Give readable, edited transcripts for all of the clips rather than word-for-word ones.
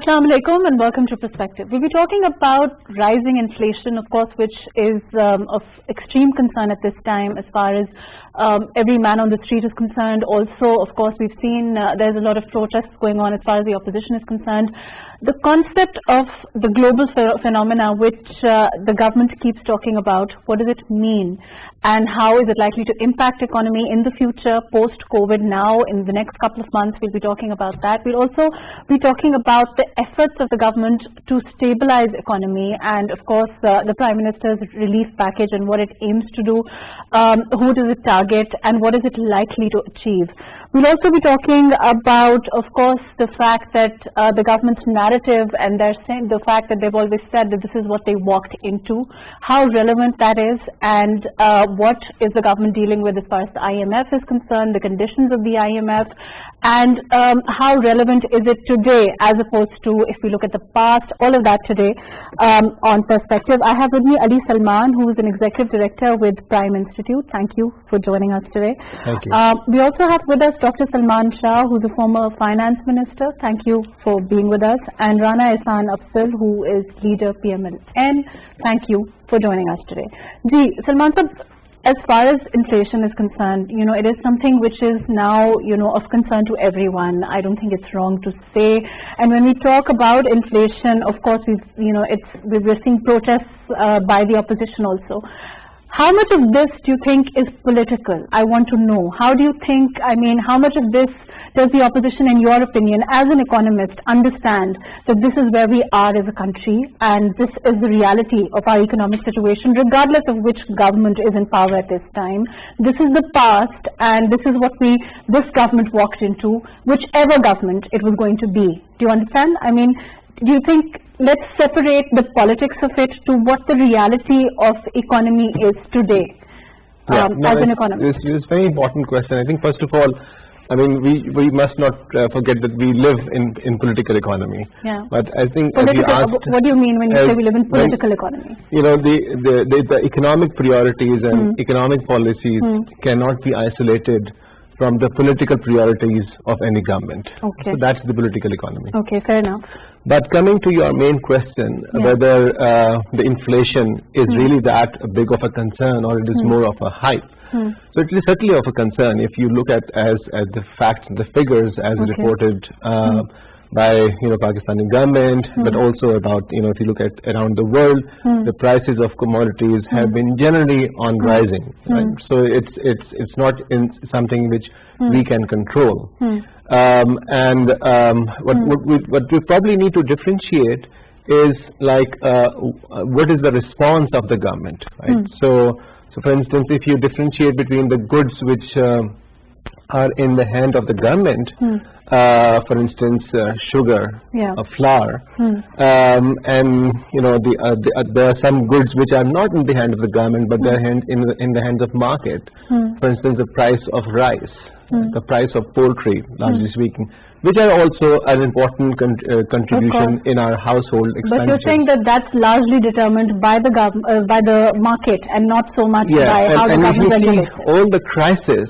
Assalamu alaikum and welcome to Perspective. We'll be talking about rising inflation, of course, which is of extreme concern at this time as far as every man on the street is concerned. Also, of course, we've seen there's a lot of protests going on as far as the opposition is concerned. The concept of the global phenomena which the government keeps talking about, what does it mean? And how is it likely to impact economy in the future, post-COVID now, in the next couple of months? We'll be talking about that. We'll also be talking about the efforts of the government to stabilize economy and, of course, the Prime Minister's relief package and what it aims to do, who does it target, and what is it likely to achieve. We'll also be talking about, of course, the fact that the government's narrative, and they're saying the fact that they've always said that this is what they walked into, how relevant that is, and what is the government dealing with as far as the IMF is concerned, the conditions of the IMF, and how relevant is it today as opposed to if we look at the past, all of that today on Perspective. I have with me Ali Salman, who is an Executive Director with Prime Institute. Thank you for joining us today. Thank you. We also have with us Dr. Salman Shah, who's a former Finance Minister. Thank you for being with us. And Rana Ehsan Afzal, who is Leader PMLN. Thank you for joining us today. Ji, Salman sir, as far as inflation is concerned, it is something which is now, of concern to everyone. I don't think it's wrong to say. And when we talk about inflation, of course, we're seeing protests by the opposition also. How much of this do you think is political? I want to know. How do you think, how much of this does the opposition, in your opinion, as an economist, understand that this is where we are as a country and this is the reality of our economic situation, regardless of which government is in power at this time? This is the past and this is what this government walked into, whichever government it was going to be. Do you understand? Do you think, let's separate the politics of it to what the reality of economy is today as an economist? This is a very important question. I think, first of all, we must not forget that we live in political economy. Yeah. But I think what do you mean when you say we live in political economy? The economic priorities and economic policies cannot be isolated from the political priorities of any government. Okay. So that's the political economy. Okay, fair enough. But coming to your main question, whether the inflation is really that big of a concern or it is more of a hype. So it is certainly of a concern if you look at as the facts and the figures as reported by Pakistani government, but also about if you look at around the world, the prices of commodities have been generally on rising. Right? So it's not something which we can control. What we probably need to differentiate is what is the response of the government, right? So for instance, if you differentiate between the goods which are in the hand of the government, for instance, sugar, flour, and there are some goods which are not in the hand of the government, but they're in the hands of market. For instance, the price of rice, the price of poultry, largely speaking, which are also an important contribution in our household expenditure. But you're saying that that's largely determined by the by the market and not so much by how the government regulates it. All the crisis,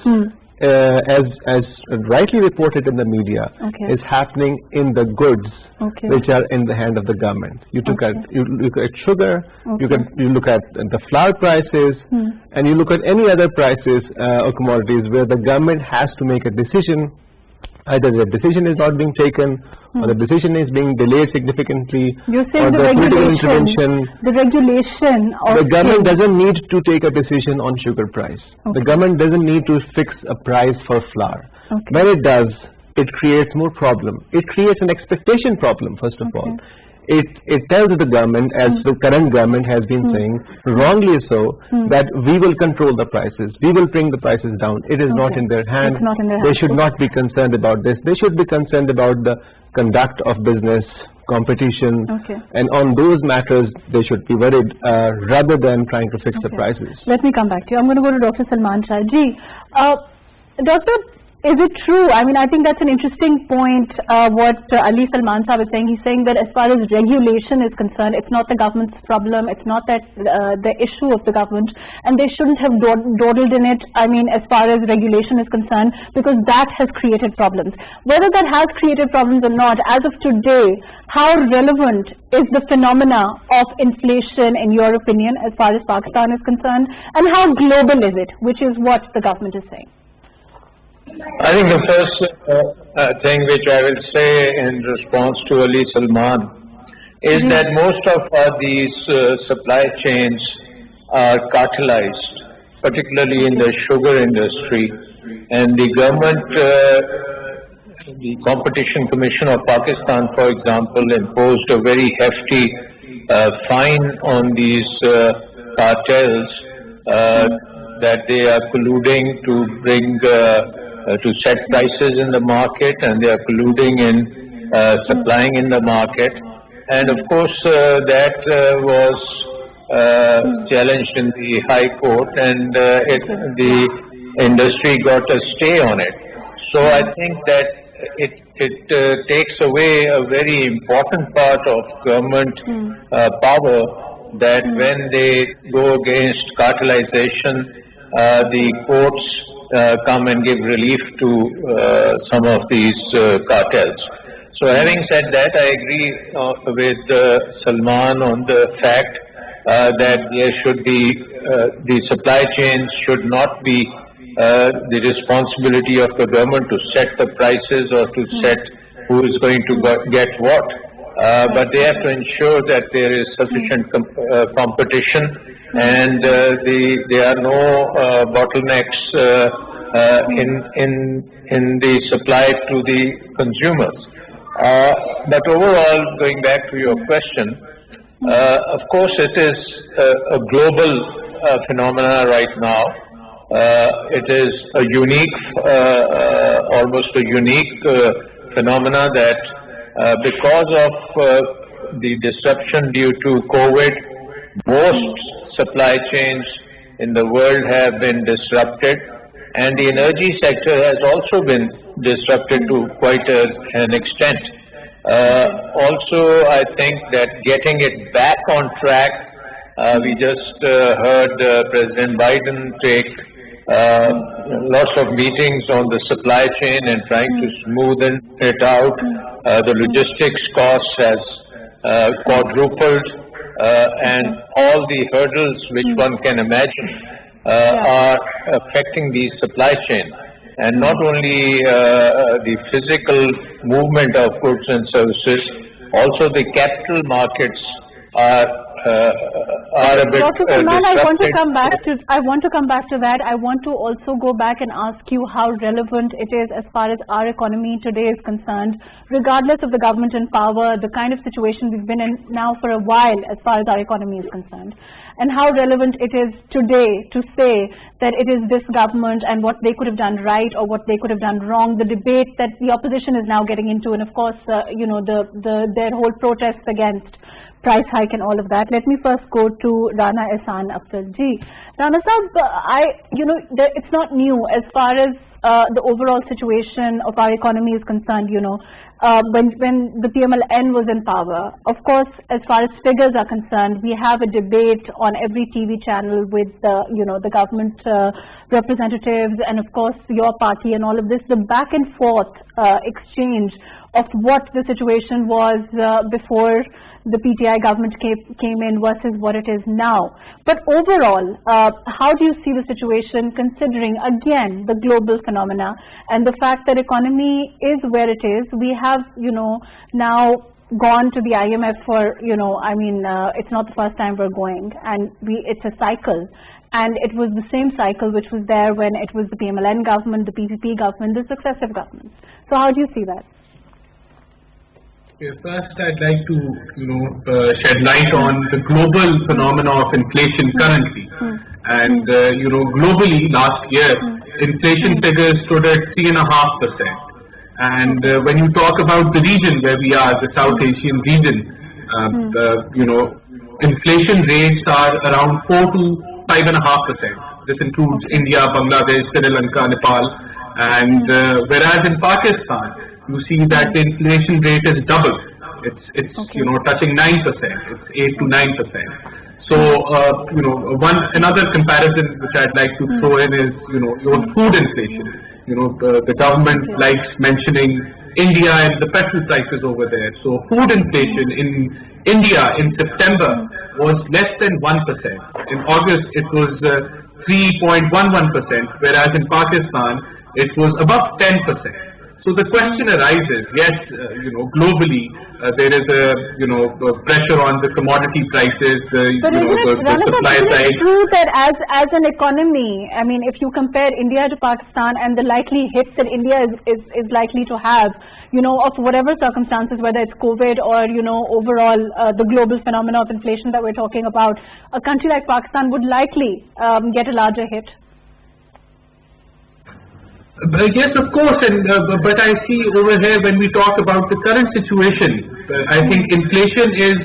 as rightly reported in the media, is happening in the goods which are in the hand of the government. You look at sugar, you look at the flour prices, and you look at any other prices or commodities where the government has to make a decision. Either the decision is not being taken, or the decision is being delayed significantly, You're saying or the political intervention. The regulation of the government doesn't need to take a decision on sugar price. The government doesn't need to fix a price for flour. When it does, it creates more problem. It creates an expectation problem, first of all. It tells the government, as the current government has been saying, wrongly so, that we will control the prices, we will bring the prices down. It is not in their hands. They should not be concerned about this. They should be concerned about the conduct of business, competition, and on those matters they should be worried rather than trying to fix the prices. Let me come back to you. I'm going to go to Dr. Salman Shah. Ji, Doctor, Is it true? I mean, I think that's an interesting point, what Ali Salman Saab is saying. He's saying that as far as regulation is concerned, it's not the government's problem, it's not that the issue of the government, and they shouldn't have dawdled in it, I mean, as far as regulation is concerned, because that has created problems. Whether that has created problems or not, as of today, how relevant is the phenomena of inflation, in your opinion, as far as Pakistan is concerned, and how global is it, which is what the government is saying? I think the first thing which I will say in response to Ali Salman is that most of these supply chains are cartelized, particularly in the sugar industry, and the government, the Competition Commission of Pakistan, for example, imposed a very hefty fine on these cartels that they are colluding to bring to set prices in the market, and they are colluding in supplying in the market. And of course that was challenged in the High Court, and the industry got a stay on it. So I think that it takes away a very important part of government power, that when they go against cartelization, the courts come and give relief to some of these cartels. So having said that, I agree with Salman on the fact that there should be, the supply chains should not be the responsibility of the government to set the prices or to set who is going to get what. But they have to ensure that there is sufficient competition, and there are no bottlenecks in the supply to the consumers. But overall, going back to your question, of course it is a global phenomena right now. It is a unique, almost a unique phenomena that because of the disruption due to COVID, most supply chains in the world have been disrupted, and the energy sector has also been disrupted to quite an extent. Also, I think that getting it back on track, we just heard President Biden take lots of meetings on the supply chain and trying to smoothen it out. The logistics costs has quadrupled, and all the hurdles which one can imagine are affecting the supply chain. And not only the physical movement of goods and services, also the capital markets are a bit Dr. Salman, I want to disrupted. come back to that. I want to also go back and ask you how relevant it is as far as our economy today is concerned, regardless of the government in power, the kind of situation we've been in now for a while as far as our economy is concerned, and how relevant it is today to say that it is this government and what they could have done right or what they could have done wrong, the debate that the opposition is now getting into, and of course, their whole protests against price hike and all of that. Let me first go to Rana Ehsan Afzal ji. Rana Sahab, it's not new as far as the overall situation of our economy is concerned. When the PMLN was in power, of course, as far as figures are concerned, we have a debate on every TV channel with the government representatives and of course your party and all of this, the back and forth exchange of what the situation was before the PTI government came in versus what it is now. But overall, how do you see the situation considering, again, the global phenomena and the fact that economy is where it is? We have, now gone to the IMF for, it's not the first time we're going, and it's a cycle. And it was the same cycle which was there when it was the PMLN government, the PPP government, the successive governments. So how do you see that? First, I'd like to, shed light on the global phenomena of inflation currently. And, globally last year, inflation figures stood at 3.5%. And when you talk about the region where we are, the South Asian region, inflation rates are around 4 to 5.5%. This includes India, Bangladesh, Sri Lanka, Nepal. And whereas in Pakistan, you see that the inflation rate is double. It's touching 9%. It's 8 to 9%. So another comparison which I'd like to throw in is your food inflation. The government likes mentioning India and the petrol prices over there. So food inflation in India in September was less than 1%. In August it was 3.11%, whereas in Pakistan it was above 10%. So the question arises, yes, globally there is a pressure on the commodity prices, the supply side. It's true that as an economy, I mean, if you compare India to Pakistan and the likely hits that India is likely to have, of whatever circumstances, whether it's COVID or overall the global phenomena of inflation that we're talking about, a country like Pakistan would likely get a larger hit. Yes, of course, and but I see over here when we talk about the current situation, I think inflation is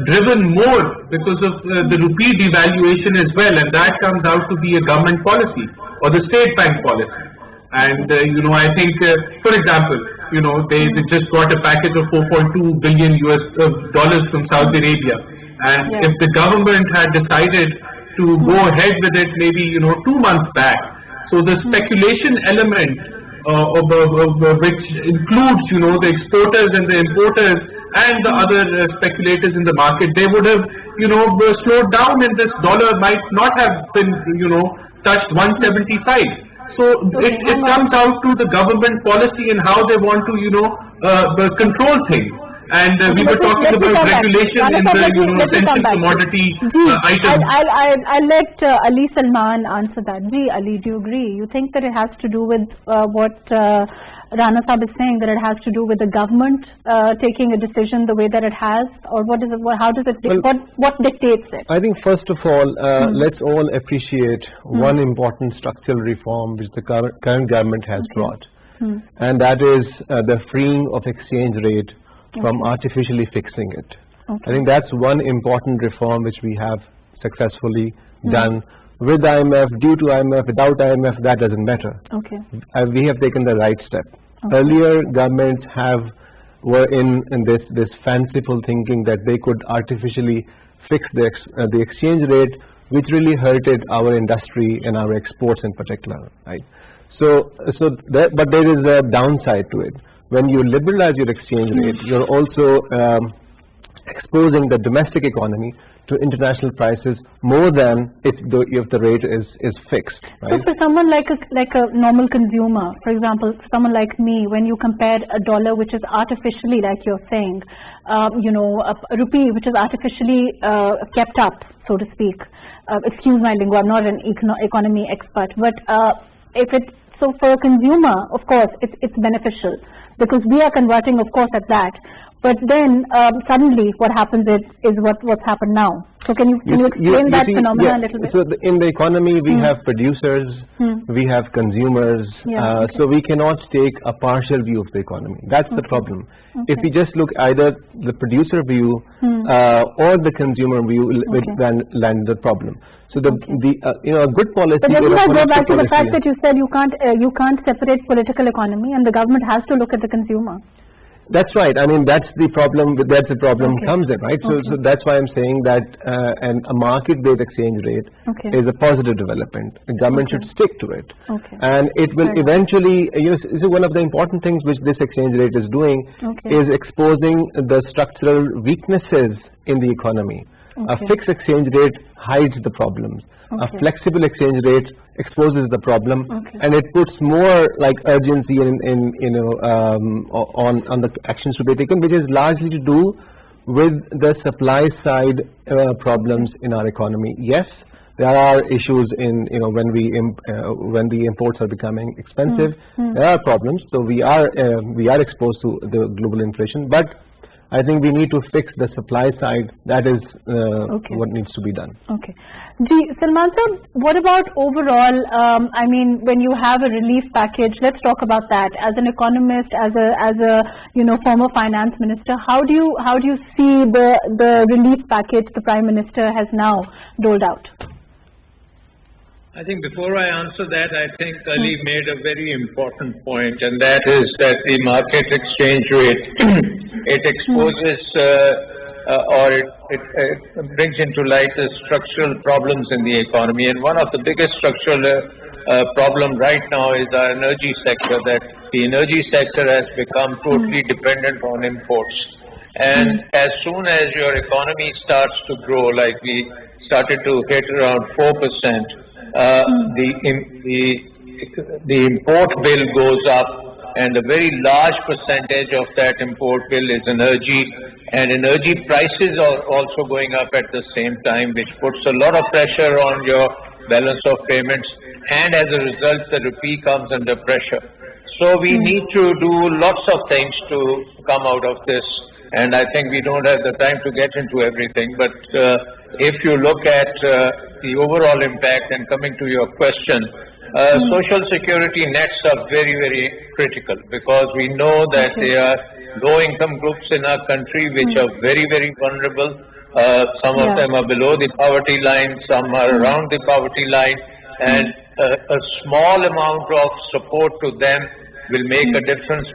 driven more because of the rupee devaluation as well, and that comes out to be a government policy or the state bank policy. And I think, for example, they just got a package of $4.2 billion from Saudi Arabia, and if the government had decided to go ahead with it maybe 2 months back. So the speculation element which includes the exporters and the importers and the other speculators in the market, they would have slowed down, and this dollar might not have been touched 175. So it comes out to the government policy and how they want to control things. And we were talking about regulation in the essential commodity items. I'll let Ali Salman answer that. Ali, do you agree? You think that it has to do with what Rana Saab is saying, that it has to do with the government taking a decision the way that it has, or what is it? How does it? What dictates it? I think first of all, let's all appreciate one important structural reform which the current government has brought, and that is the freeing of exchange rate from artificially fixing it. I think that's one important reform which we have successfully done. With IMF, due to IMF, without IMF, that doesn't matter. We have taken the right step. Earlier governments were in this fanciful thinking that they could artificially fix the exchange rate, which really hurted our industry and our exports in particular, right? But there is a downside to it. When you liberalize your exchange rate, you're also exposing the domestic economy to international prices more than if the rate is fixed. Right? So for someone like a normal consumer, for example, someone like me, when you compare a dollar which is artificially, like you're saying, a rupee which is artificially kept up, so to speak. Excuse my lingo, I'm not an economy expert, but so for a consumer, of course, it's beneficial, because we are converting, of course, at that. But then suddenly, what happens is what's happened now. So can you explain that phenomenon a little bit? So in the economy, we have producers, we have consumers. So we cannot take a partial view of the economy. That's the problem. If we just look either the producer view or the consumer view, then land the problem. So a good policy. But let me go back to the fact that you said you can't separate political economy, and the government has to look at the consumer. That's right. I mean, that's the problem. That's the problem comes in, right? So that's why I'm saying that a market-based exchange rate is a positive development. The government should stick to it, and it will eventually. So one of the important things which this exchange rate is doing is exposing the structural weaknesses in the economy. A fixed exchange rate hides the problems. A flexible exchange rate exposes the problem, and it puts more like urgency on the actions to be taken, which is largely to do with the supply side problems in our economy. Yes, there are issues in when the imports are becoming expensive. There are problems, so we are exposed to the global inflation, but I think we need to fix the supply side. That is what needs to be done. Salman sir, what about overall? I mean, when you have a relief package, let's talk about that. As an economist, as a former finance minister, how do you see the relief package the Prime Minister has now doled out? I think before I answer that, I think Ali made a very important point, and that is that the market exchange rate, it exposes or it brings into light the structural problems in the economy. And one of the biggest structural problem right now is our energy sector, that the energy sector has become totally dependent on imports. And as soon as your economy starts to grow, like we started to hit around 4%, the import bill goes up, and a very large percentage of that import bill is energy, and energy prices are also going up at the same time, which puts a lot of pressure on your balance of payments, and as a result the rupee comes under pressure. So we need to do lots of things to come out of this, and I think we don't have the time to get into everything, but if you look at the overall impact, and coming to your question, social security nets are very, very critical, because we know that there are low-income groups in our country which are very, very vulnerable. Some of them are below the poverty line, some are around the poverty line, and a small amount of support to them will make a difference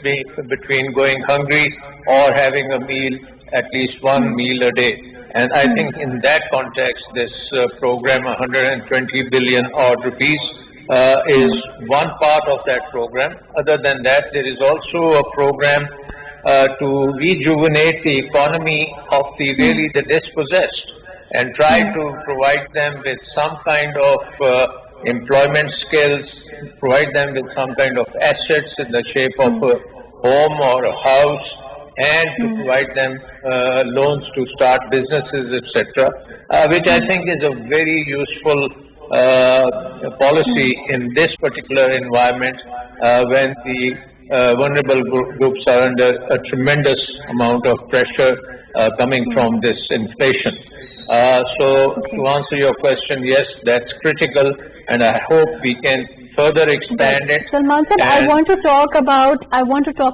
between going hungry or having a meal, at least one meal a day. And I think in that context, this program, 120 billion odd rupees, is one part of that program. Other than that, there is also a program to rejuvenate the economy of the dispossessed, and try to provide them with some kind of employment skills, provide them with some kind of assets in the shape of a home or a house, and to provide them loans to start businesses, etc., which I think is a very useful policy in this particular environment, when the vulnerable groups are under a tremendous amount of pressure coming from this inflation. So to answer your question, yes, that's critical, and I hope we can further expand it. Salman sir, I want to talk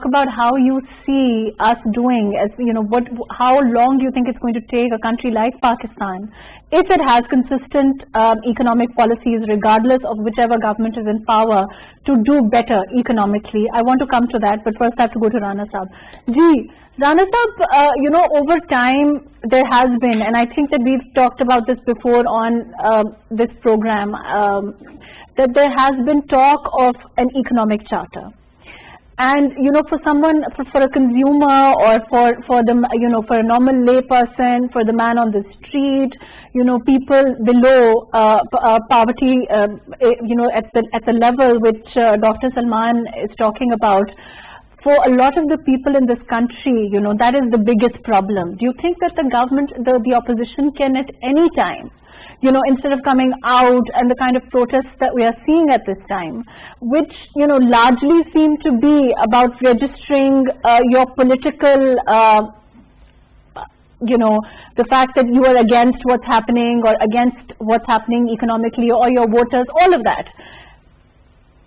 about how you see us doing, as you know, how long do you think it's going to take a country like Pakistan, if it has consistent economic policies, regardless of whichever government is in power, to do better economically? I want to come to that, but first I have to go to Rana Saab. Rana Saab, you know, over time there has been, and I think that we've talked about this before on this program, that there has been talk of an economic charter. And, you know, for someone, for a consumer, or for the, you know, for a normal lay person, for the man on the street, you know, people below poverty, you know, at the level which Dr. Salman is talking about, for a lot of the people in this country, you know, that is the biggest problem. Do you think that the government, the opposition can at any time, you know, instead of coming out and the kind of protests that we are seeing at this time, which, you know, largely seem to be about registering your political, you know, the fact that you are against what's happening or against what's happening economically, or your voters, all of that.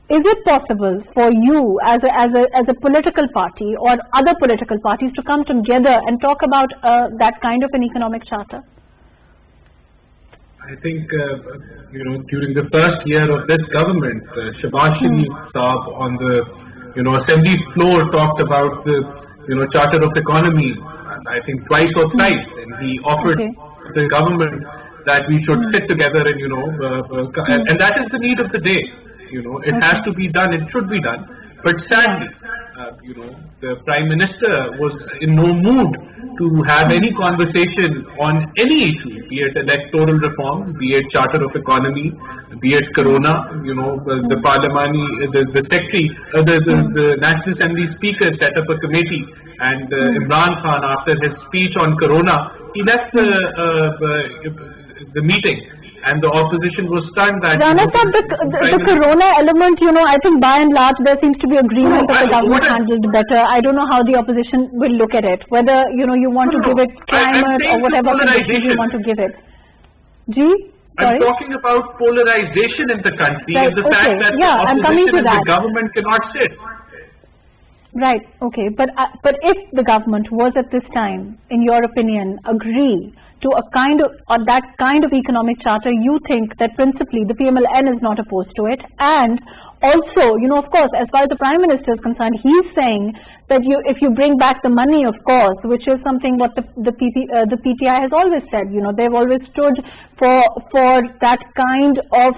Is it possible for you as a political party or other political parties to come together and talk about that kind of an economic charter? I think, you know, during the first year of this government, Shahbaz Sharif Saab on the, you know, assembly floor talked about the, you know, charter of economy, I think twice or thrice, and he offered the government that we should sit together and, you know, and that is the need of the day. You know, it has to be done, it should be done. But sadly, you know, the Prime Minister was in no mood to have any conversation on any issue, be it electoral reform, be it Charter of Economy, be it Corona. You know, the Parliamani, the Secretary, the National Assembly Speaker set up a committee, and Imran Khan, after his speech on Corona, he left the meeting. And the opposition was stunned that... Rana Saab, the Corona element, you know, I think by and large there seems to be agreement that the government handled better. I don't know how the opposition will look at it. Whether, you know, you want to give it climate or whatever conditions you want to give it. I'm talking about polarization in the country, and the fact that the opposition and the government cannot sit. Right. Okay. But if the government was at this time, in your opinion, agree to a kind of or that kind of economic charter, you think that principally the PMLN is not opposed to it, and also, you know, of course, as far as the Prime Minister is concerned, he's saying that if you bring back the money, of course, which is something what the PTI has always said. You know, they've always stood for that kind of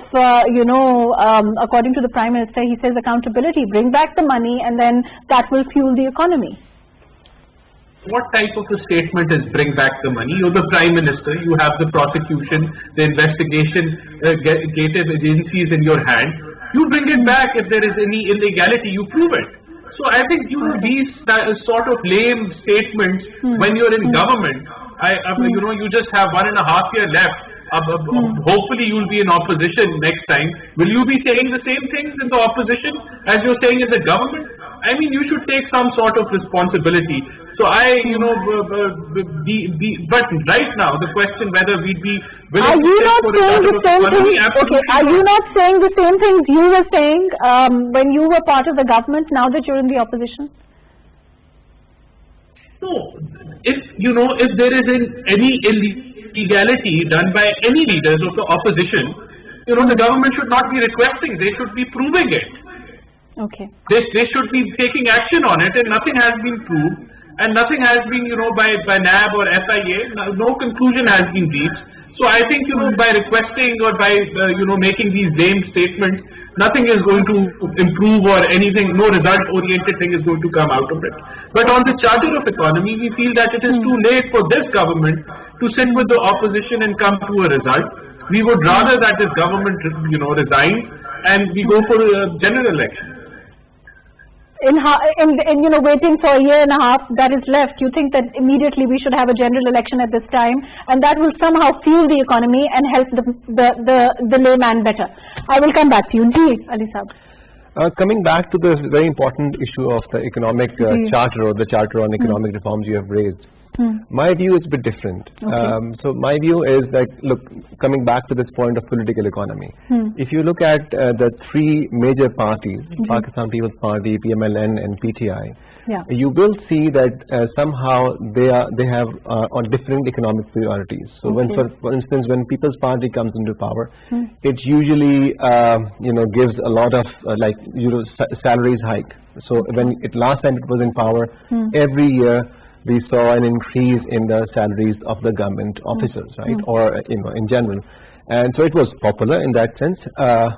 according to the Prime Minister, he says accountability. Bring back the money, and then that will fuel the economy. What type of a statement is bring back the money? You're the Prime Minister, you have the prosecution, the investigation gated agencies in your hand. You bring it back. If there is any illegality, you prove it. So I think, you know, these sort of lame statements when you're in government, you just have 1.5 years left. Hopefully you'll be in opposition next time. Will you be saying the same things in the opposition as you're saying in the government? I mean, you should take some sort of responsibility. So but right now the question whether we'd be willing are you not saying the same thing? Okay, are you not saying the same things you were saying when you were part of the government? Now that you're in the opposition? No, if there is any illegality done by any leaders of the opposition, the government should not be requesting. They should be proving it. Okay. They should be taking action on it, and nothing has been proved. And nothing has been, by NAB or SIA, no conclusion has been reached. So I think, by requesting or by, making these lame statements, nothing is going to improve or anything, no result-oriented thing is going to come out of it. But on the Charter of Economy, we feel that it is too late for this government to sit with the opposition and come to a result. We would rather that this government, resigns and we go for a general election. In waiting for 1.5 years that is left, you think that immediately we should have a general election at this time, and that will somehow fuel the economy and help the layman better. I will come back to you. Ji, Ali Saab. Coming back to this very important issue of the economic charter or the charter on economic reforms you have raised, my view is a bit different. Okay. So my view is that, look, coming back to this point of political economy, if you look at the three major parties, Pakistan People's Party, PMLN and PTI, you will see that somehow they have on different economic priorities. So when, for instance, when People's Party comes into power, it usually gives a lot of salaries hike. So when last time it was in power, every year we saw an increase in the salaries of the government officers, right, or in general. And so it was popular in that sense,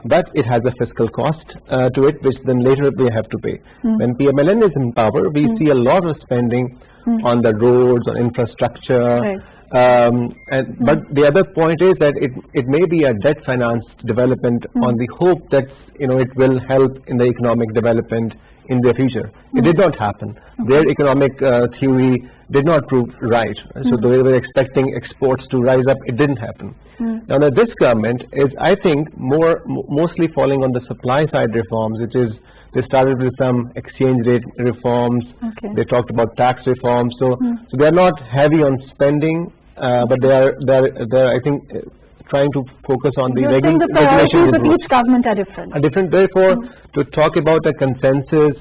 but it has a fiscal cost to it, which then later we have to pay. When PMLN is in power, we see a lot of spending on the roads, on infrastructure. But the other point is that it may be a debt financed development on the hope that it will help in the economic development in the future. It did not happen. Their economic theory did not prove right. So they were expecting exports to rise up. It didn't happen. Now this government is, I think, mostly falling on the supply side reforms, which is they started with some exchange rate reforms. They talked about tax reforms. So they are not heavy on spending, but they are I think trying to focus on the regulation. The priorities of each government are different. Therefore, to talk about a consensus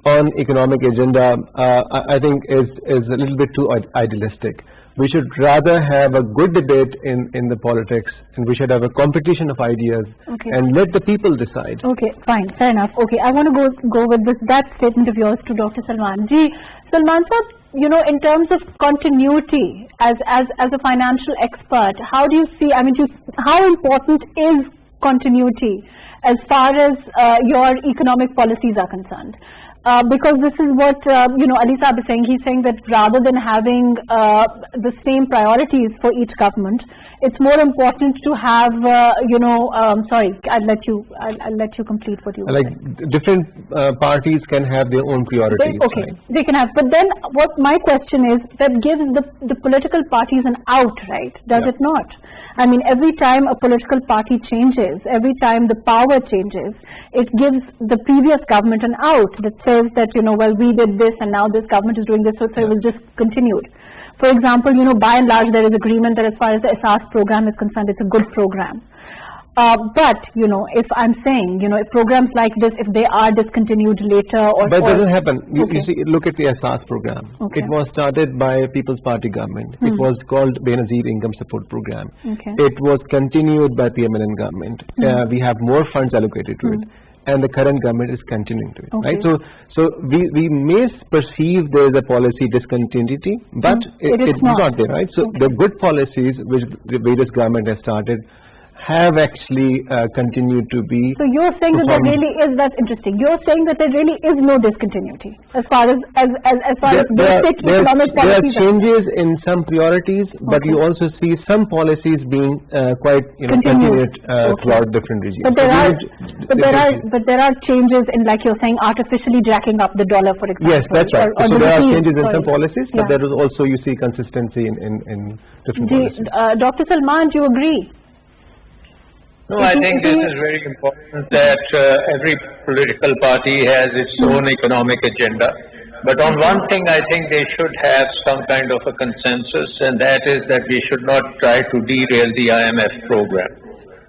on economic agenda, I think is a little bit too idealistic. We should rather have a good debate in the politics, and we should have a competition of ideas and let the people decide. Okay, fine, fair enough. Okay, I want to go with that statement of yours to Dr. Salman. Ji, Salman sir, in terms of continuity as a financial expert, how do you see, how important is continuity as far as your economic policies are concerned? Because this is what, Ali Saab is saying. He's saying that rather than having the same priorities for each government, it's more important to have, sorry, I'll let you complete what you were saying. Different parties can have their own priorities. They can have. But then what my question is, that gives the political parties an out, right? Does it not? Every time a political party changes, every time the power changes, it gives the previous government an out that says that, we did this and now this government is doing this, so it will just continue. For example, by and large there is agreement that as far as the SAS program is concerned, it's a good program. But, you know, if I'm saying, you know, if programs like this, if they are discontinued later or... But it doesn't happen. You see, look at the SARS program. Okay. It was started by People's Party government. It was called Benazir Income Support Program. Okay. It was continued by PMLN government. We have more funds allocated to it. And the current government is continuing to it, right? So we may perceive there is a policy discontinuity, but it's not there, right? So the good policies which the various government has started have actually continued to be. So you're saying that there really is, that's interesting. You're saying that there really is no discontinuity as far as basic economic policies. There are changes in some priorities, but you also see some policies being quite continued throughout different regimes. But there are changes in, like you're saying, artificially jacking up the dollar, for example. Yes, that's right. So there are changes in some policies, but there is also, you see, consistency in different policies. Dr. Salman, do you agree? No, I think this is very important that every political party has its own economic agenda. But on one thing, I think they should have some kind of a consensus, and that is that we should not try to derail the IMF program.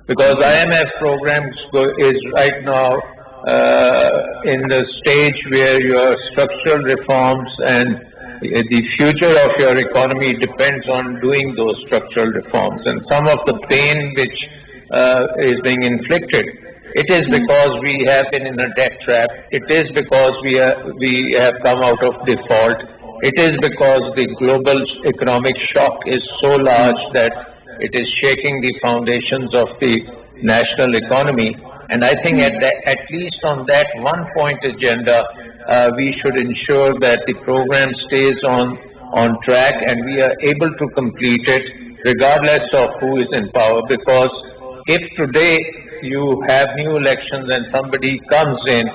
Because IMF program is right now in the stage where your structural reforms and the future of your economy depends on doing those structural reforms. And some of the pain which is being inflicted, it is because we have been in a debt trap. It is because we have come out of default. It is because the global economic shock is so large that it is shaking the foundations of the national economy. And I think at least on that one point agenda, we should ensure that the program stays on track and we are able to complete it regardless of who is in power. Because if today you have new elections and somebody comes in,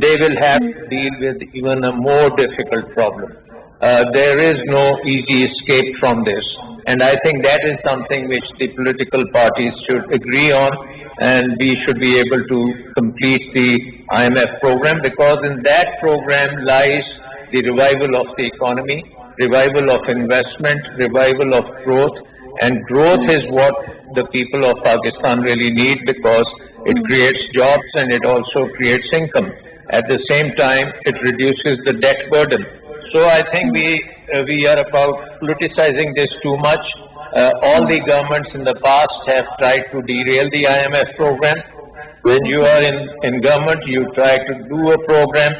they will have to deal with even a more difficult problem. There is no easy escape from this. And I think that is something which the political parties should agree on, and we should be able to complete the IMF program, because in that program lies the revival of the economy, revival of investment, revival of growth, and growth is what the people of Pakistan really need, because it creates jobs and it also creates income. At the same time, it reduces the debt burden. So I think we are about politicizing this too much. All the governments in the past have tried to derail the IMF program. When you are in government, you try to do a program,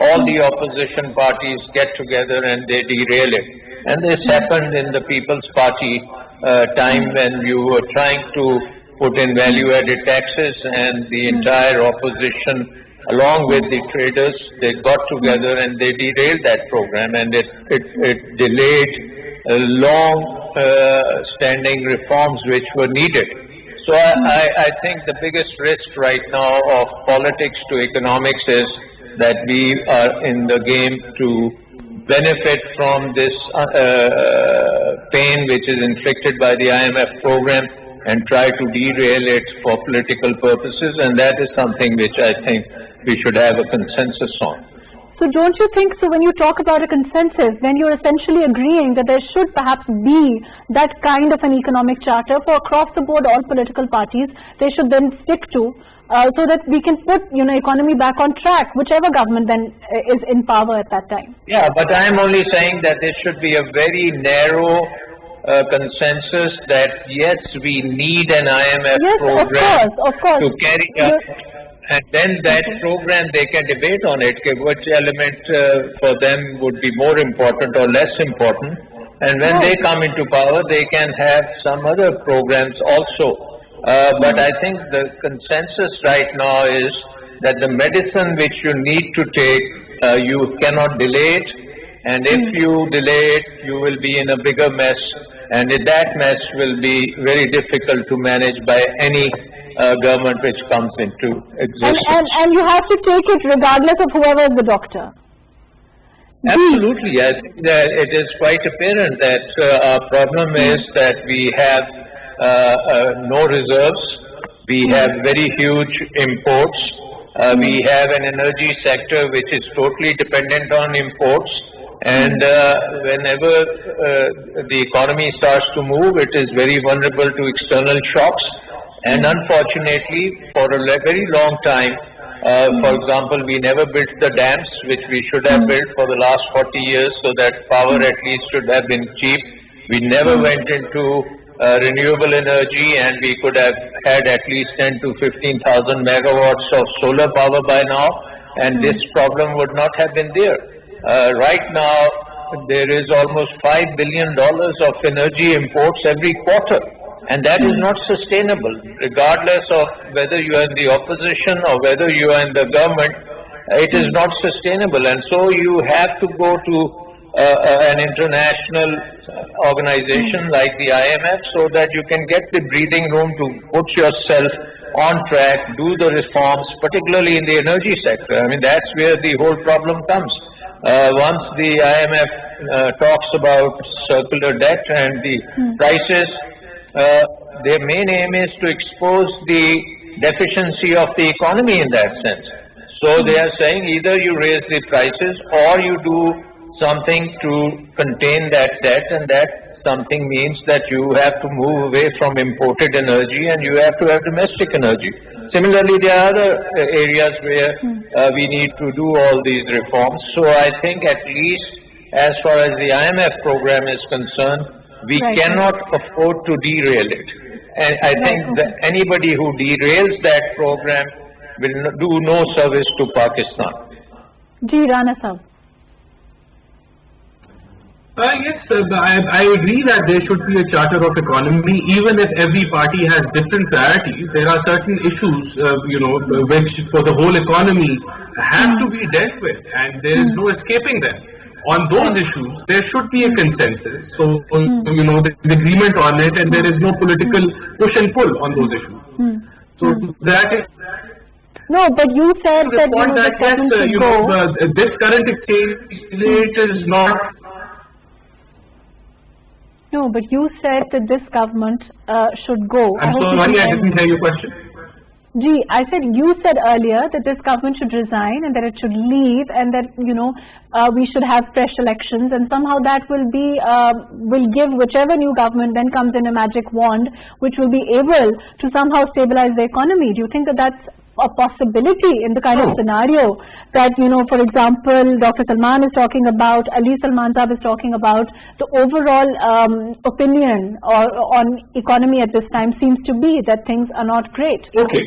all the opposition parties get together and they derail it. And this happened in the People's Party time when you were trying to put in value-added taxes, and the entire opposition along with the traders, they got together and they derailed that program, and it delayed long standing reforms which were needed. So I think the biggest risk right now of politics to economics is that we are in the game to benefit from this pain which is inflicted by the IMF program and try to derail it for political purposes, and that is something which I think we should have a consensus on. So don't you think, so when you talk about a consensus, then you're essentially agreeing that there should perhaps be that kind of an economic charter for across the board all political parties they should then stick to, so that we can put, economy back on track, whichever government then is in power at that time? Yeah, but I am only saying that there should be a very narrow consensus that yes, we need an IMF program of course. to carry out. And then that program, they can debate on it, which element for them would be more important or less important. And when they come into power, they can have some other programs also. But I think the consensus right now is that the medicine which you need to take, you cannot delay it. And if you delay it, you will be in a bigger mess. And that mess will be very difficult to manage by any government which comes into existence. And you have to take it regardless of whoever is the doctor. Absolutely. I think that it is quite apparent that our problem is that we have no reserves. We have very huge imports. We have an energy sector which is totally dependent on imports. And whenever the economy starts to move, it is very vulnerable to external shocks. And unfortunately, for a very long time, for example, we never built the dams which we should have built for the last 40 years, so that power at least should have been cheap. We never went into renewable energy, and we could have had at least 10 to 15,000 megawatts of solar power by now, and this problem would not have been there. Right now, there is almost $5 billion of energy imports every quarter. And that is not sustainable, regardless of whether you are in the opposition or whether you are in the government. It is not sustainable, and so you have to go to an international organization like the IMF so that you can get the breathing room to put yourself on track, do the reforms, particularly in the energy sector. I mean, that's where the whole problem comes. Once the IMF talks about circular debt and the prices, their main aim is to expose the deficiency of the economy in that sense. So they are saying either you raise the prices or you do something to contain that debt, and that something means that you have to move away from imported energy and you have to have domestic energy. Similarly, there are other areas where we need to do all these reforms. So I think at least as far as the IMF program is concerned, we cannot afford to derail it. And I think that anybody who derails that program will do no service to Pakistan. Ji, Rana Saab. Yes, I agree that there should be a charter of economy, even if every party has different priorities. There are certain issues, which for the whole economy have to be dealt with, and there is no escaping them. On those issues, there should be a consensus. So, there's agreement on it, and there is no political push and pull on those issues. So that is. No, but you said that this current exchange rate is not. No, but you said that this government should go. I'm sorry, I didn't hear your question. Gee, I said, you said earlier that this government should resign and that it should leave, and that, we should have fresh elections, and somehow that will be, will give whichever new government then comes in a magic wand, which will be able to somehow stabilize the economy. Do you think that that's a possibility in the kind of scenario that, for example, Dr. Salman is talking about, Ali Salman Saab is talking about, the overall opinion on economy at this time seems to be that things are not great? Okay,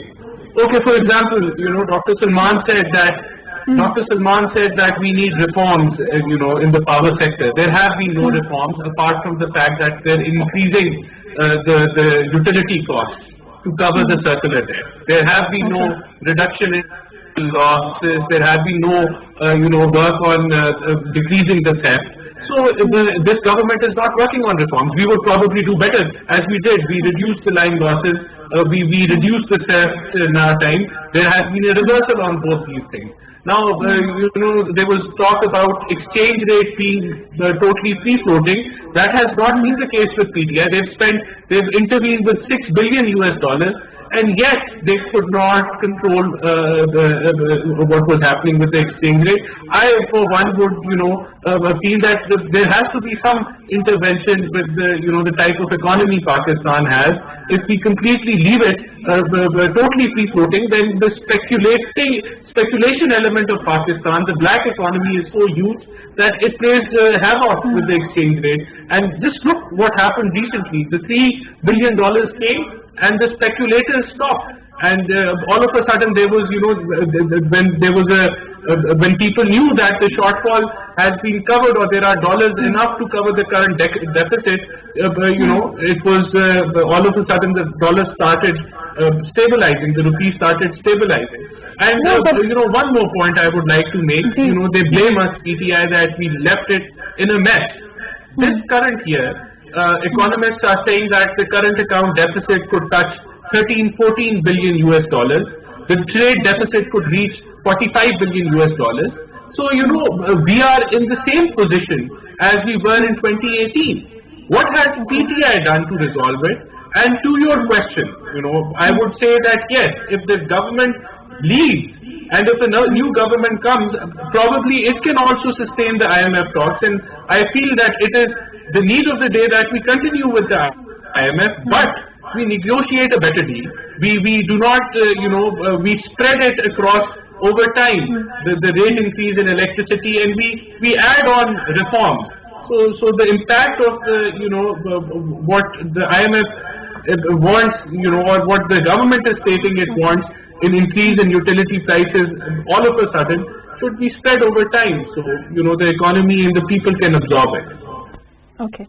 for example, Dr. Salman said that we need reforms, in the power sector. There have been no reforms apart from the fact that they're increasing the utility costs to cover the circular debt. There have been no reduction in losses. There have been no, work on decreasing the theft. So this government is not working on reforms. We would probably do better, as we did. We reduced the line losses. We reduced the theft in our time. There has been a reversal on both these things. Now, there was talk about exchange rate being totally free floating. That has not been the case with PTI. They've intervened with $6 billion US, and yet they could not control what was happening with the exchange rate. I, for one, would feel that there has to be some intervention with the type of economy Pakistan has. If we completely leave it totally free floating, then the speculation element of Pakistan, the black economy, is so huge that it plays havoc with the exchange rate. And just look what happened recently. The $3 billion came, and the speculators stopped. And all of a sudden, there was, when people knew that the shortfall has been covered, or there are dollars enough to cover the current deficit, it was all of a sudden the dollar started stabilizing, the rupee started stabilizing. And one more point I would like to make. They blame us, PTI, that we left it in a mess. This current year, economists are saying that the current account deficit could touch 13-14 billion US dollars. The trade deficit could reach 45 billion US dollars. So, we are in the same position as we were in 2018. What has PTI done to resolve it? And to your question, I would say that yes, if the government leaves and if a new government comes, probably it can also sustain the IMF talks. And I feel that it is the need of the day that we continue with the IMF, but we negotiate a better deal. we do not, we spread it across over time, the rate increase in electricity, and we add on reforms. So the impact of what the IMF wants, or what the government is stating it wants in increase in utility prices, all of a sudden should be spread over time. So the economy and the people can absorb it. Okay.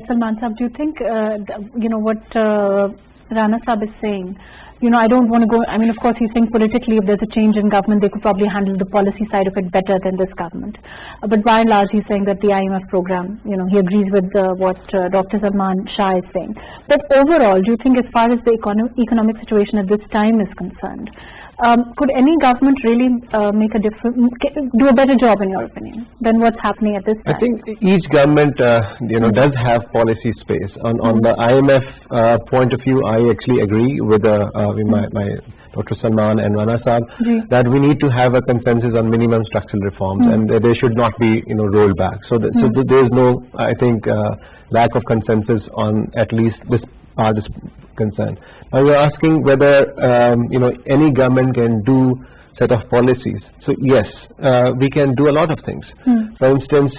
Salman Saab, do you think what Rana Saab is saying? I don't want to go, of course he's saying politically if there's a change in government, they could probably handle the policy side of it better than this government. But by and large, he's saying that the IMF program, he agrees with what Dr. Salman Shah is saying. But overall, do you think as far as the economic situation at this time is concerned, could any government really make a do a better job, in your opinion, than what's happening at this time? I think each government, does have policy space. On the IMF point of view, I actually agree with my Dr. Salman and Rana Saab that we need to have a consensus on minimum structural reforms, and they should not be rolled back. So there is no, I think, lack of consensus on at least this part is concerned. Now you're asking whether any government can do set of policies. So yes, we can do a lot of things. For instance,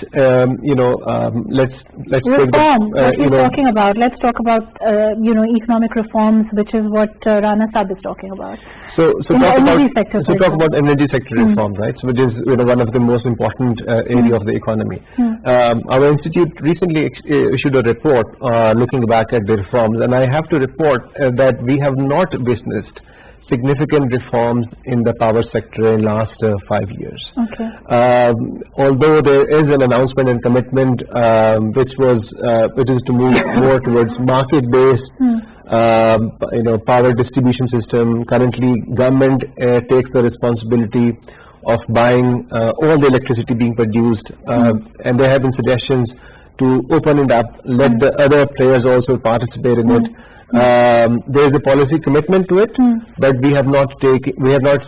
let's reform. What we're talking about. Let's talk about economic reforms, which is what Rana Saab is talking about. So talk about energy sector reforms, right? So which is one of the most important area of the economy. Our institute recently issued a report looking back at the reforms, and I have to report that we have not witnessed significant reforms in the power sector in last 5 years. Okay. Although there is an announcement and commitment which is to move more towards market-based power distribution system. Currently, government takes the responsibility of buying all the electricity being produced, and there have been suggestions to open it up, let the other players also participate in it. There is a policy commitment to it, but we have not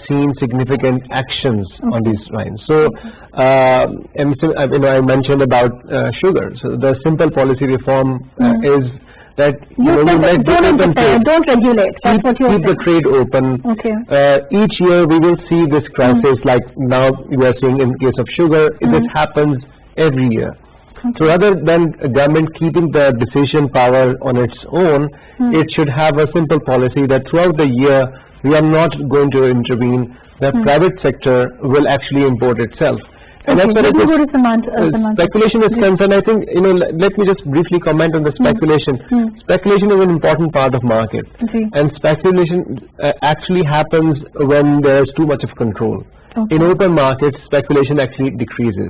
seen significant actions on these lines. So, I mentioned about sugar. So the simple policy reform is that don't regulate. That's what you're saying. Keep the trade open. Okay. Each year we will see this crisis, like now we are seeing in case of sugar. This happens every year. So rather than government keeping the decision power on its own, it should have a simple policy that throughout the year we are not going to intervene. The private sector will actually import itself. And that's what speculation is concerned. I think, let me just briefly comment on the speculation. Speculation is an important part of market. And speculation actually happens when there is too much of control. Okay. In open markets, speculation actually decreases.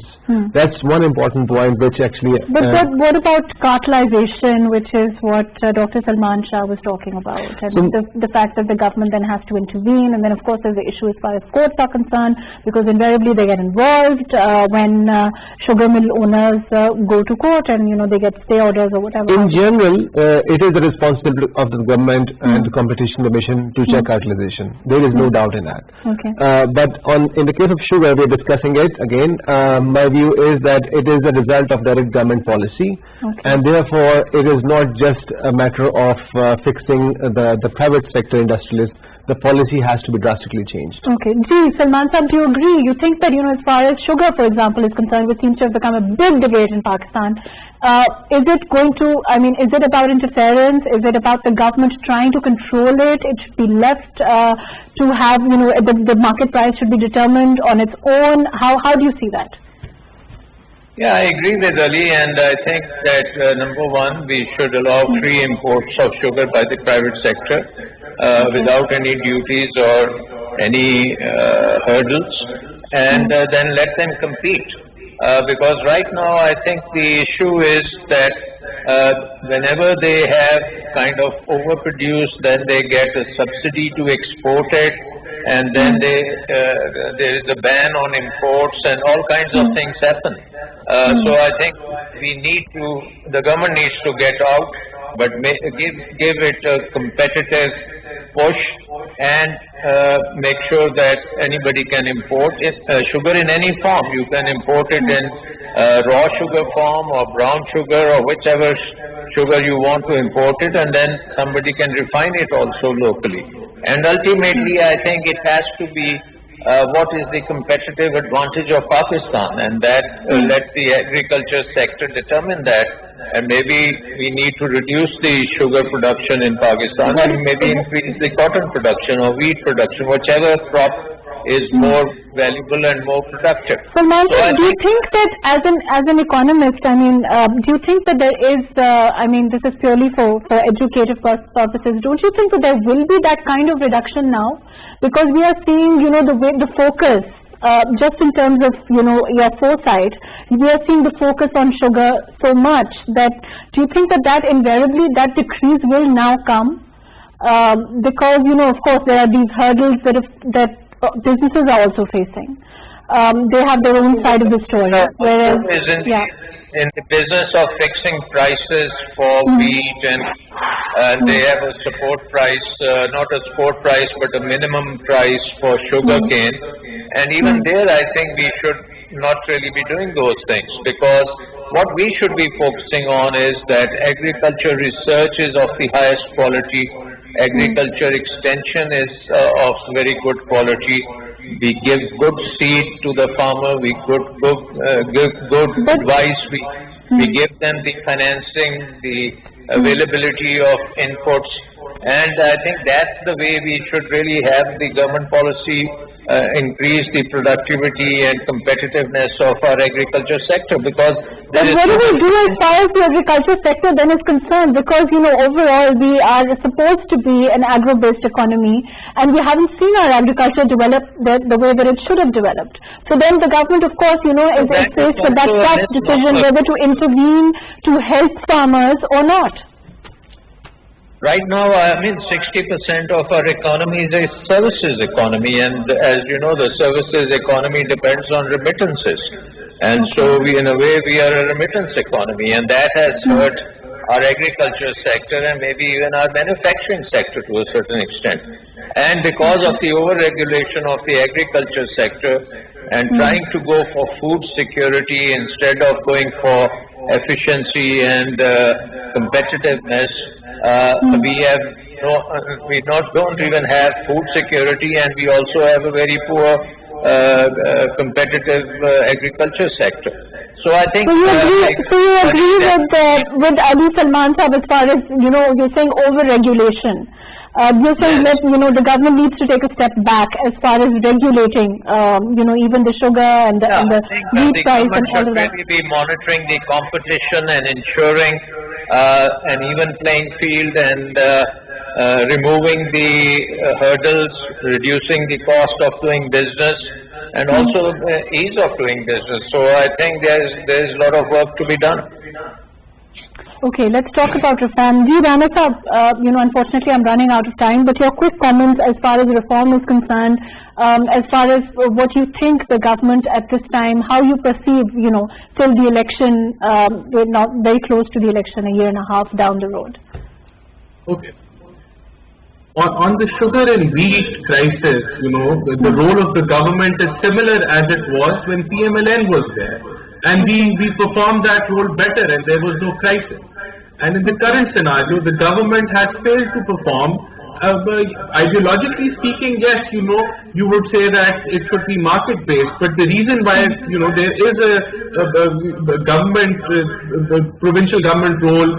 That's one important point which actually... But what about cartelization, which is what Dr. Salman Shah was talking about, and the fact that the government then has to intervene, and then of course there's the issue as far as courts are concerned, because invariably they get involved when sugar mill owners go to court and they get stay orders or whatever. In general, it is the responsibility of the government and the Competition Commission to check cartelization. There is no doubt in that. Okay. But in the case of sugar, we are discussing it again. My view is that it is a result of direct government policy, and therefore it is not just a matter of fixing the private sector industrialists. The policy has to be drastically changed. Okay. Salman Saab, do you agree? You think that, as far as sugar, for example, is concerned, which seems to have become a big debate in Pakistan, is it about interference? Is it about the government trying to control it? It should be left to have, the market price should be determined on its own. How do you see that? Yeah, I agree with Ali, and I think that number one, we should allow free imports of sugar by the private sector without any duties or any hurdles, and then let them compete. Because right now I think the issue is that whenever they have kind of overproduced, then they get a subsidy to export it, and then there is a ban on imports, and all kinds of things happen. So I think the government needs to get out, but give it a competitive push and make sure that anybody can import it, sugar in any form. You can import it in raw sugar form or brown sugar or whichever sugar you want to import it, and then somebody can refine it also locally. And ultimately, I think it has to be what is the competitive advantage of Pakistan, and that let the agriculture sector determine that. And maybe we need to reduce the sugar production in Pakistan and maybe increase the cotton production or wheat production, whichever crop is more valuable and more productive. So, Mahrukh, do you think that as an economist, I mean, do you think that there is, I mean, this is purely for educative purposes, don't you think that there will be that kind of reduction now? Because we are seeing, you know, the focus, just in terms of, you know, your foresight, we are seeing the focus on sugar so much that, do you think that invariably that decrease will now come? Because, you know, of course, there are these hurdles that businesses are also facing. They have their own side of the story. Whereas, in the business of fixing prices for wheat, and they have a support price, not a support price, but a minimum price for sugar cane. And even there, I think we should not really be doing those things, because what we should be focusing on is that agriculture research is of the highest quality. Agriculture extension is of very good quality. We give good seed to the farmer. We give good advice. We give them the financing, the availability of inputs, and I think that's the way we should really have the government policy increase the productivity and competitiveness of our agriculture sector, because but what do we do as far as the agriculture sector then is concerned? Because, you know, overall we are supposed to be an agro-based economy, and we haven't seen our agriculture develop the way that it should have developed. So then the government, of course, you know, is faced with that tough decision whether to intervene to help farmers or not. Right now, I mean, 60% of our economy is a services economy, and as you know, the services economy depends on remittances. And so, in a way, we are a remittance economy, and that has hurt our agriculture sector and maybe even our manufacturing sector to a certain extent. And because of the over-regulation of the agriculture sector and trying to go for food security instead of going for efficiency and competitiveness, don't even have food security, and we also have a very poor competitive agriculture sector. So I think. So you agree with Ali Salman Sahab as far as, you know, you're saying over-regulation. You're saying that, you know, the government needs to take a step back as far as regulating, you know, even the sugar and the wheat price and all of that. Really be monitoring the competition and ensuring an even playing field and removing the hurdles, reducing the cost of doing business, and also ease of doing business. So I think there is a lot of work to be done. Okay, let's talk about reform. Ji Rana Sahab, you know, unfortunately I'm running out of time, but your quick comments as far as reform is concerned, as far as what you think the government at this time, how you perceive, you know, till the election, we're not very close to the election, a year and a half down the road. Okay. On the sugar and wheat crisis, you know, the role of the government is similar as it was when PMLN was there. And we performed that role better, and there was no crisis. And in the current scenario, the government has failed to perform. Ideologically speaking, yes, you know, you would say that it should be market-based, but the reason why, you know, there is a government, the provincial government role,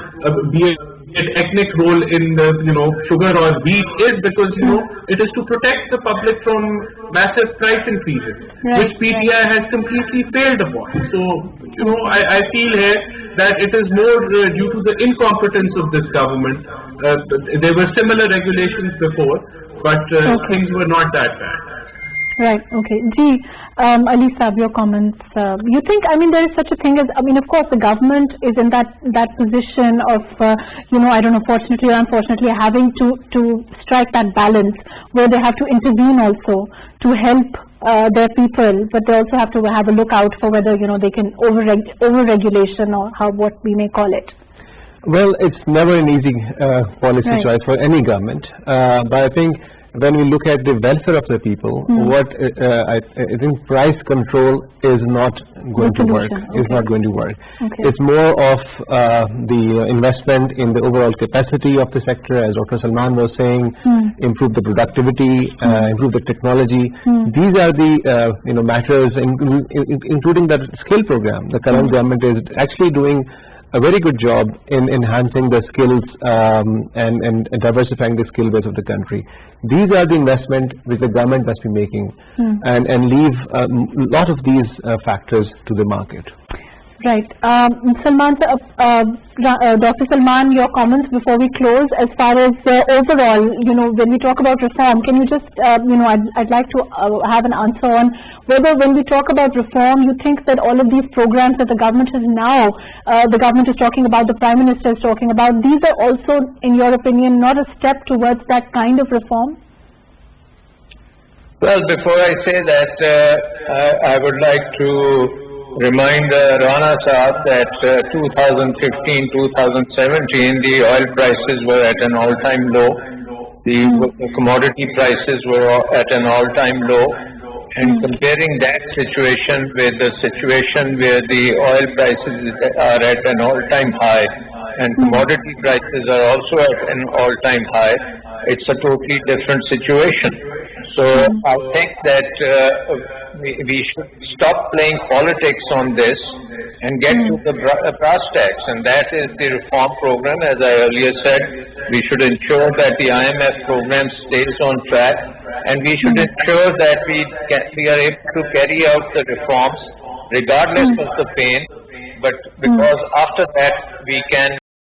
be an ethnic role in the, you know, sugar or wheat is because, you know, it is to protect the public from massive price increases, which PTI has completely failed upon. So, you know, I feel here that it is more due to the incompetence of this government. There were similar regulations before, but things were not that bad. Right, okay. Ji, Ali Sahab, your comments. You think, I mean, there is such a thing as, I mean, of course, the government is in that position of, you know, I don't know, fortunately or unfortunately, having to strike that balance where they have to intervene also to help their people, but they also have to have a look out for whether, you know, they can over-regulation or what we may call it. Well, it's never an easy policy choice for any government, but I think when we look at the welfare of the people, I think price control is not going to work. Is not going to work. It's more of the investment in the overall capacity of the sector, as Dr. Salman was saying, improve the productivity, improve the technology. These are the matters, including that skill program. The current government is actually doing a very good job in enhancing the skills and diversifying the skill base of the country. These are the investment which the government must be making, and leave a lot of these factors to the market. Right. Salman, Dr. Salman, your comments before we close, as far as overall, when we talk about reform, can you just, I'd like to have an answer on whether when we talk about reform, you think that all of these programs that the government is now, the government is talking about, the Prime Minister is talking about, these are also, in your opinion, not a step towards that kind of reform? Well, before I say that, I would like to remind Rana Saab that 2015-2017 the oil prices were at an all-time low, the commodity prices were at an all-time low, and comparing that situation with the situation where the oil prices are at an all-time high and commodity prices are also at an all-time high, it's a totally different situation. So I think that we should stop playing politics on this and get to the brass tacks, and that is the reform program. As I earlier said, we should ensure that the IMF program stays on track, and we should ensure that we are able to carry out the reforms regardless of the pain, but because after that we can